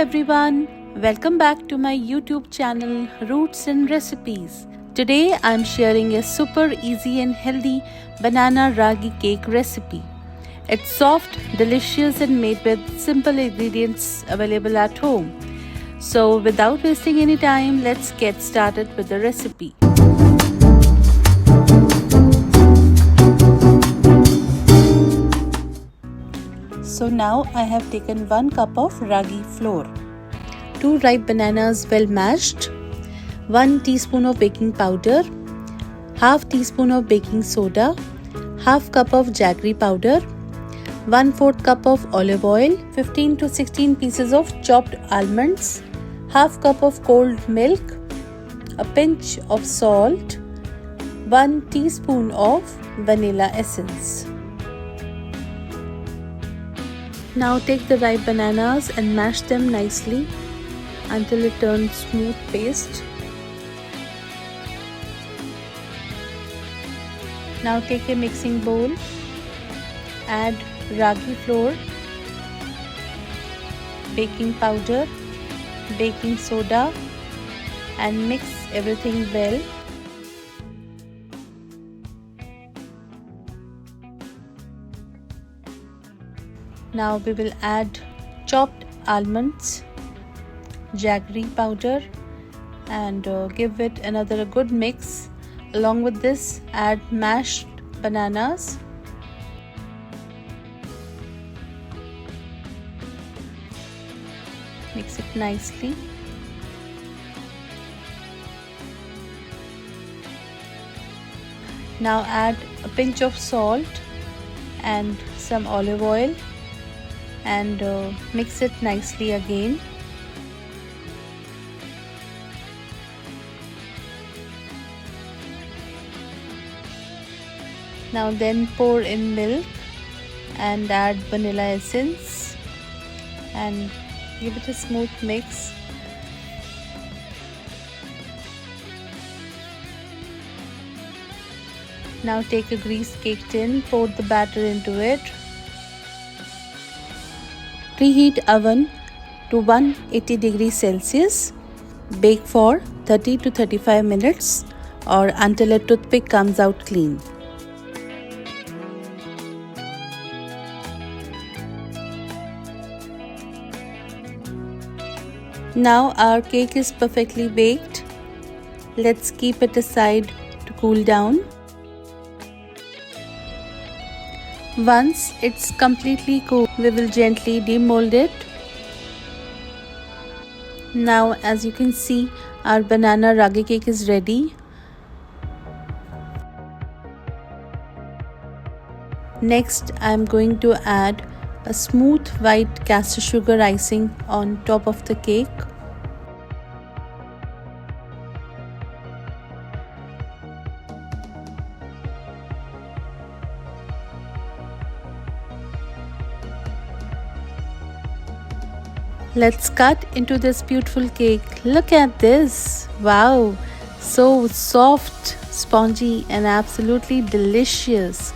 everyone, welcome back to my YouTube channel Roots and Recipes. Today I'm sharing a super easy and healthy banana ragi cake recipe. It's soft, delicious and made with simple ingredients available at home. So without wasting any time, let's get started with the recipe. So now I have taken 1 cup of ragi flour, 2 ripe bananas well mashed, 1 teaspoon of baking powder, half teaspoon of baking soda, half cup of jaggery powder, 1/4 cup of olive oil, 15 to 16 pieces of chopped almonds, half cup of cold milk, a pinch of salt, 1 teaspoon of vanilla essence. Now take the ripe bananas and mash them nicely until it turns smooth paste. Now take a mixing bowl, add ragi flour, baking powder, baking soda and mix everything well. Now we will add chopped almonds, jaggery powder and give it another good mix. Along with this, add mashed bananas. Mix it nicely. Now add a pinch of salt and some olive oil and mix it nicely again. Now then pour in milk and add vanilla essence and give it a smooth mix. Now take a greased cake tin, pour the batter into it. Preheat oven to 180 degrees Celsius. Bake for 30 to 35 minutes or until a toothpick comes out clean. Now our cake is perfectly baked. Let's keep it aside to cool down. Once it's completely cool, we will gently demold it. Now as you can see, our banana ragi cake is ready. Next, I'm going to add a smooth white castor sugar icing on top of the cake. Let's cut into this beautiful cake. Look at this. Wow, so soft, spongy and absolutely delicious.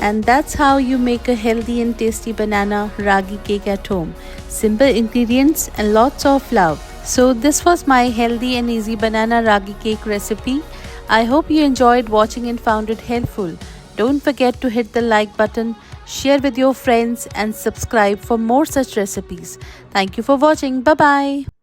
And that's how you make a healthy and tasty banana ragi cake at home. Simple ingredients and lots of love. So this was my healthy and easy banana ragi cake recipe. I hope you enjoyed watching and found it helpful. Don't forget to hit the like button, share with your friends and subscribe for more such recipes. Thank you for watching. Bye bye.